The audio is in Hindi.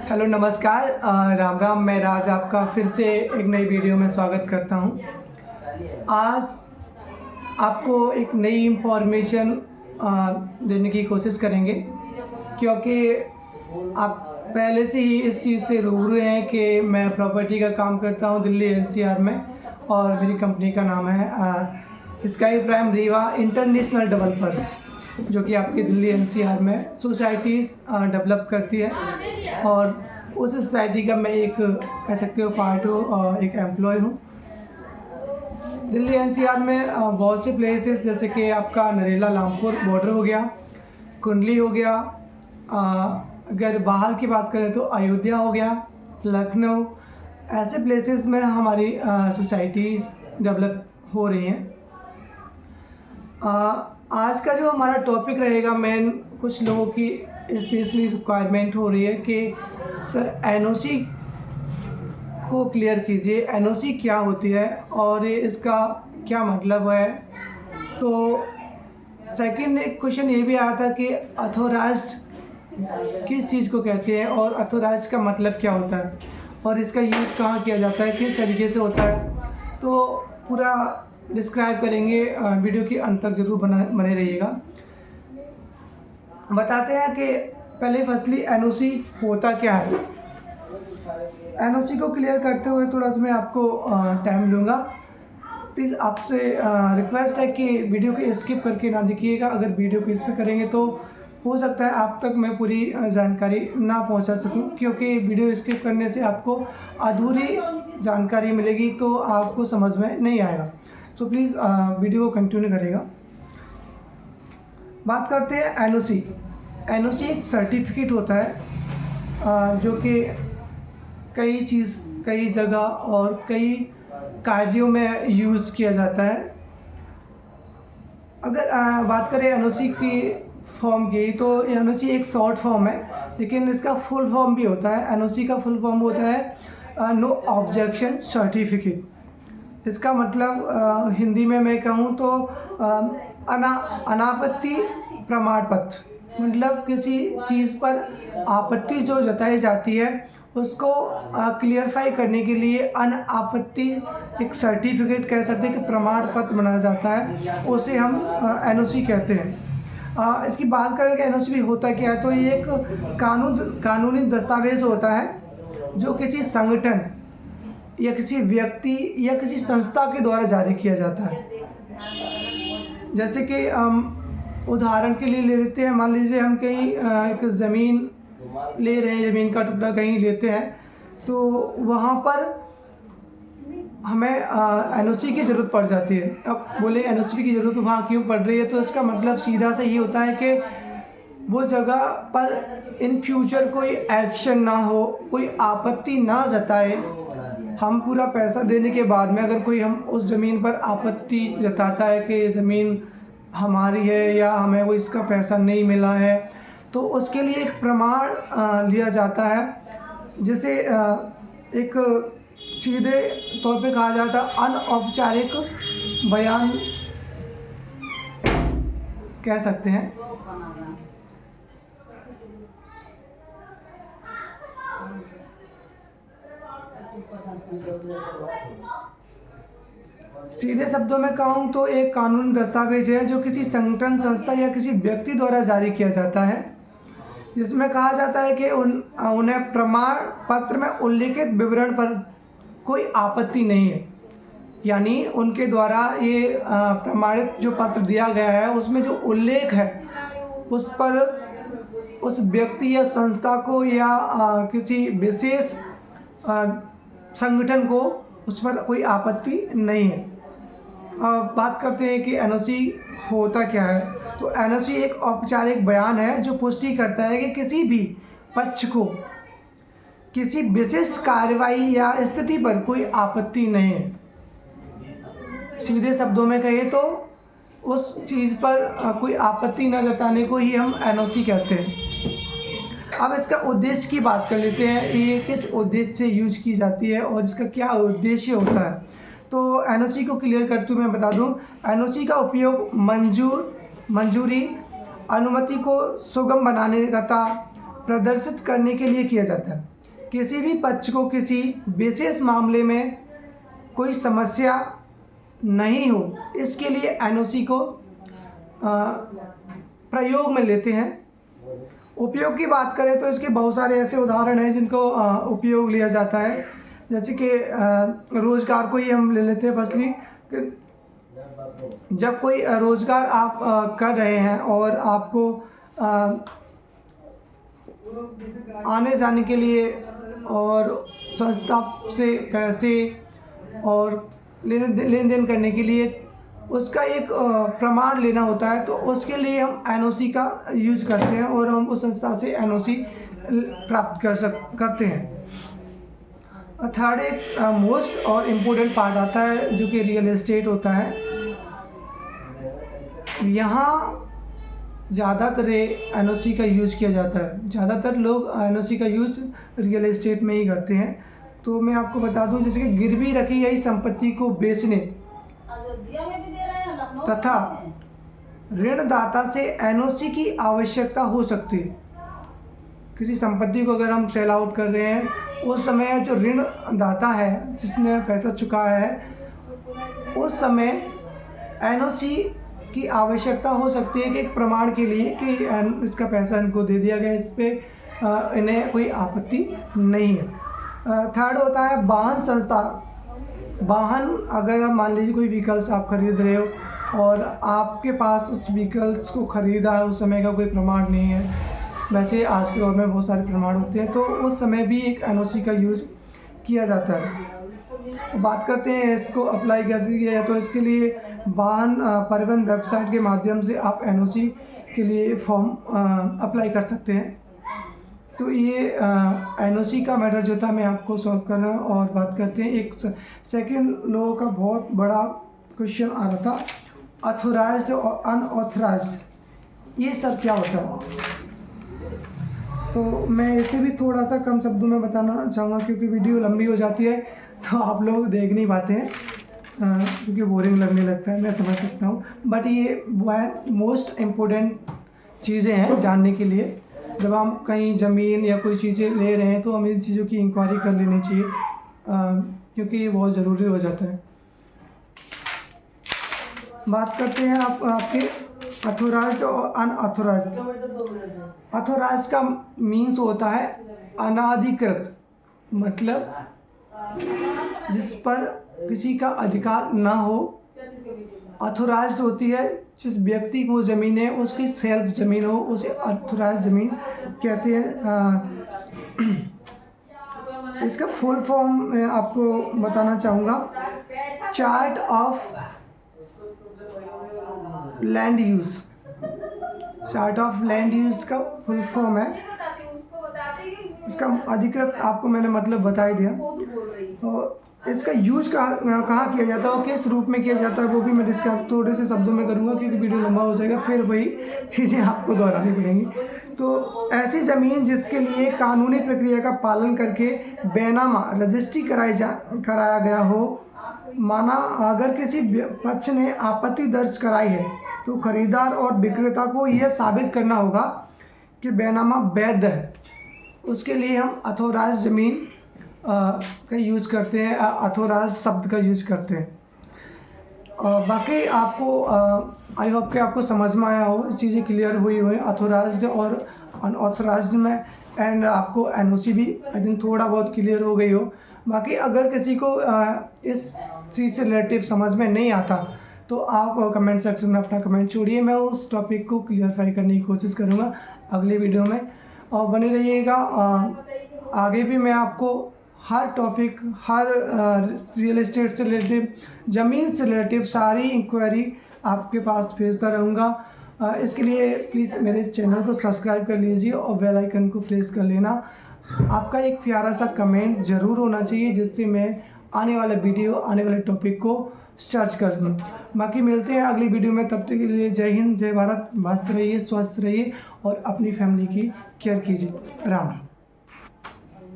हेलो नमस्कार, राम राम। मैं राज आपका फिर से एक नई वीडियो में स्वागत करता हूं। आज आपको एक नई इन्फॉर्मेशन देने की कोशिश करेंगे, क्योंकि आप पहले से ही इस चीज़ से रूबरू हैं कि मैं प्रॉपर्टी का काम करता हूं दिल्ली एनसीआर में, और मेरी कंपनी का नाम है sky prime Rewa international developers, जो कि आपकी दिल्ली एनसीआर में सोसाइटीज़ डेवलप करती है। और उस सोसाइटी का मैं एक कह सकते हो पार्ट हूँ और एक एम्प्लॉय हूँ। दिल्ली एनसीआर में बहुत से प्लेसेस जैसे कि आपका नरेला लामपुर बॉर्डर हो गया, कुंडली हो गया, अगर बाहर की बात करें तो अयोध्या हो गया, लखनऊ, ऐसे प्लेसेस में हमारी सोसाइटीज़ डेवलप हो रही हैं। आज का जो हमारा टॉपिक रहेगा, मेन कुछ लोगों की स्पेशली रिक्वायरमेंट हो रही है कि सर एनओसी को क्लियर कीजिए, एनओसी क्या होती है और इसका क्या मतलब है। तो सेकंड क्वेश्चन ये भी आया था कि अथोराइज किस चीज़ को कहते हैं और अथोराइज का मतलब क्या होता है और इसका यूज़ कहाँ किया जाता है, किस तरीके से होता है। तो पूरा डिस्क्राइब करेंगे, वीडियो के अंत तक जरूर बने रहिएगा। बताते हैं कि पहले फर्स्टली एनओसी होता क्या है। एनओसी को क्लियर करते हुए थोड़ा सा मैं आपको टाइम लूँगा। प्लीज़ आपसे रिक्वेस्ट है कि वीडियो को स्किप करके ना देखिएगा। अगर वीडियो को स्किप करेंगे तो हो सकता है आप तक मैं पूरी जानकारी ना पहुंचा सकूं, क्योंकि वीडियो स्किप करने से आपको अधूरी जानकारी मिलेगी तो आपको समझ में नहीं आएगा। तो प्लीज़ वीडियो को कंटिन्यू करेगा। बात करते हैं एनओसी। एनओसी एक सर्टिफिकेट होता है जो कि कई जगह और कई कार्यों में यूज़ किया जाता है। अगर बात करें एनओसी की फॉर्म की, तो एनओसी एक शॉर्ट फॉर्म है, लेकिन इसका फुल फॉर्म भी होता है। एनओसी का फुल फॉर्म होता है नो ऑब्जेक्शन सर्टिफिकेट। इसका मतलब हिंदी में मैं कहूँ तो अनापत्ति प्रमाण पत्र। मतलब किसी चीज़ पर आपत्ति जो जताई जाती है उसको क्लियरफाई करने के लिए अनापत्ति एक सर्टिफिकेट कह सकते हैं कि प्रमाण पत्र बनाया जाता है, उसे हम एनओसी कहते हैं। इसकी बात करें कि एनओसी भी होता क्या है, तो ये एक कानूनी दस्तावेज होता है जो किसी संगठन या किसी व्यक्ति या किसी संस्था के द्वारा जारी किया जाता है। जैसे कि उदाहरण के लिए ले लेते हैं, मान लीजिए हम कहीं एक ज़मीन ले रहे हैं, ज़मीन का टुकड़ा कहीं लेते हैं, तो वहाँ पर हमें एनओसी की ज़रूरत पड़ जाती है। अब बोले एनओसी की ज़रूरत वहाँ क्यों पड़ रही है, तो इसका मतलब सीधा से ये होता है कि वो जगह पर इन फ्यूचर कोई एक्शन ना हो, कोई आपत्ति ना जताए। हम पूरा पैसा देने के बाद में अगर कोई हम उस ज़मीन पर आपत्ति जताता है कि ये ज़मीन हमारी है या हमें वो इसका पैसा नहीं मिला है, तो उसके लिए एक प्रमाण लिया जाता है, जिसे एक सीधे तौर पे कहा जाता है अनौपचारिक बयान कह सकते हैं। सीधे शब्दों में कहूँ तो एक कानूनी दस्तावेज है जो किसी संगठन, संस्था या किसी व्यक्ति द्वारा जारी किया जाता है, जिसमें कहा जाता है कि उन्हें प्रमाण पत्र में उल्लिखित विवरण पर कोई आपत्ति नहीं है। यानी उनके द्वारा ये प्रमाणित जो पत्र दिया गया है उसमें जो उल्लेख है उस पर उस व्यक्ति या संस्था को या किसी विशेष संगठन को उस पर कोई आपत्ति नहीं है। बात करते हैं कि एनओसी होता क्या है। तो एनओसी एक औपचारिक बयान है जो पुष्टि करता है कि किसी भी पक्ष को किसी विशेष कार्रवाई या स्थिति पर कोई आपत्ति नहीं है। सीधे शब्दों में कहे तो उस चीज़ पर कोई आपत्ति न जताने को ही हम एनओसी कहते हैं। अब इसका उद्देश्य की बात कर लेते हैं, ये किस उद्देश्य से यूज की जाती है और इसका क्या उद्देश्य होता है। तो एनओसी को क्लियर करते हुए मैं बता दूं, एनओसी का उपयोग मंजूरी अनुमति को सुगम बनाने तथा प्रदर्शित करने के लिए किया जाता है। किसी भी पक्ष को किसी विशेष मामले में कोई समस्या नहीं हो, इसके लिए एनओसी को प्रयोग में लेते हैं। उपयोग की बात करें तो इसके बहुत सारे ऐसे उदाहरण हैं जिनको उपयोग लिया जाता है, जैसे कि रोज़गार को ही हम ले लेते हैं। फर्स्टली, जब कोई रोज़गार आप कर रहे हैं और आपको आने जाने के लिए और संस्था से पैसे और लेन देन करने के लिए उसका एक प्रमाण लेना होता है, तो उसके लिए हम एनओसी का यूज़ करते हैं और हम उस संस्था से एनओसी प्राप्त करते हैं। थर्ड एक मोस्ट और इम्पोर्टेंट पार्ट आता है जो कि रियल एस्टेट होता है। यहाँ ज़्यादातर एनओसी का यूज़ किया जाता है। ज़्यादातर लोग एनओसी का यूज़ रियल एस्टेट में ही करते हैं। तो मैं आपको बता दूं, जैसे कि गिरवी रखी गई संपत्ति को बेचने तथा ऋणदाता से एनओसी की आवश्यकता हो सकती है। किसी संपत्ति को अगर हम सेल आउट कर रहे हैं, उस समय जो ऋणदाता है जिसने पैसा चुकाया है, उस समय एनओसी की आवश्यकता हो सकती है कि एक प्रमाण के लिए कि इसका पैसा इनको दे दिया गया, इस पर इन्हें कोई आपत्ति नहीं है। थर्ड होता है वाहन संस्था। वाहन, अगर मान लीजिए कोई व्हीकल्स आप खरीद रहे हो और आपके पास उस व्हीकल्स को ख़रीदा है, उस समय का कोई प्रमाण नहीं है, वैसे आज के दौर में बहुत सारे प्रमाण होते हैं, तो उस समय भी एक एनओसी का यूज़ किया जाता है। बात करते हैं इसको अप्लाई कैसे किया जाए, तो इसके लिए वाहन परिवहन वेबसाइट के माध्यम से आप एनओसी के लिए फॉर्म अप्लाई कर सकते हैं। तो ये एनओसी का मैटर जो था मैं आपको सॉल्व कर रहा हूँ। और बात करते हैं एक सेकंड लोगों का बहुत बड़ा क्वेश्चन आ रहा था, ऑथोराइज्ड और अनऑथराइज्ड, ये सब क्या होता है। तो मैं इसे भी थोड़ा सा कम शब्दों में बताना चाहूँगा क्योंकि वीडियो लंबी हो जाती है तो आप लोग देख नहीं पाते हैं, क्योंकि बोरिंग लगने लगता है, मैं समझ सकता हूँ। बट ये मोस्ट इम्पोर्टेंट चीज़ें हैं जानने के लिए। जब हम कहीं ज़मीन या कोई चीज़ें ले रहे हैं तो हमें इन चीज़ों की इंक्वायरी कर लेनी चाहिए, क्योंकि ये बहुत ज़रूरी हो जाता है। बात करते हैं आपके ऑथोराइज्ड और अनऑथोराइज्ड। ऑथोराइज्ड का मीन्स होता है अनाधिकृत, मतलब जिस पर किसी का अधिकार ना हो। ऑथोराइज्ड होती है जिस व्यक्ति को ज़मीन है उसकी सेल्फ ज़मीन हो, उसे ऑथोराइज्ड ज़मीन कहते हैं। इसका फुल फॉर्म मैं आपको बताना चाहूँगा, chart of land use. Chart of land use का फुल फॉर्म है। इसका अधिकृत आपको मैंने मतलब बता ही दिया। और इसका यूज कहाँ किया जाता है और किस रूप में किया जाता है वो भी मैं डिस्क्राइब थोड़े से शब्दों में करूँगा, क्योंकि वीडियो लंबा हो जाएगा, फिर वही चीज़ें आपको दोहरानी पड़ेंगी। तो ऐसी ज़मीन जिसके लिए कानूनी प्रक्रिया का पालन करके बैनामा रजिस्ट्री कराया गया हो। माना अगर किसी पक्ष ने आपत्ति दर्ज कराई है तो खरीदार और विक्रेता को यह साबित करना होगा कि बैनामा वैध है। उसके लिए हम ऑथोराइज्ड ज़मीन का यूज़ करते हैं, ऑथोराइज्ड शब्द का यूज़ करते हैं। बाकी आपको आई होप कि आपको समझ में आया हो, चीज़ें क्लियर हुई हैं ऑथोराइज्ड और अनऑथोराइज्ड में, एंड आपको एनओसी भी आई थिंक थोड़ा बहुत क्लियर हो गई हो। बाकी अगर किसी को इस चीज़ से रिलेटिव समझ में नहीं आता तो आप कमेंट सेक्शन में अपना कमेंट छोड़िए, मैं उस टॉपिक को क्लियरफाई करने की कोशिश करूँगा अगले वीडियो में। और बने रहिएगा, आगे भी मैं आपको हर टॉपिक, हर रियल एस्टेट से रिलेटिव, ज़मीन से रिलेटिव सारी इंक्वायरी आपके पास भेजता रहूँगा। इसके लिए प्लीज़ मेरे इस चैनल को सब्सक्राइब कर लीजिए और बेल आइकन को प्रेस कर लेना। आपका एक प्यारा सा कमेंट ज़रूर होना चाहिए जिससे मैं आने वाला वीडियो, आने वाले टॉपिक को सर्च कर दूँ। बाकी मिलते हैं अगली वीडियो में, तब तक के लिए जय हिंद, जय भारत। मस्त रहिए, स्वस्थ रहिए और अपनी फैमिली की केयर कीजिए। राम राम।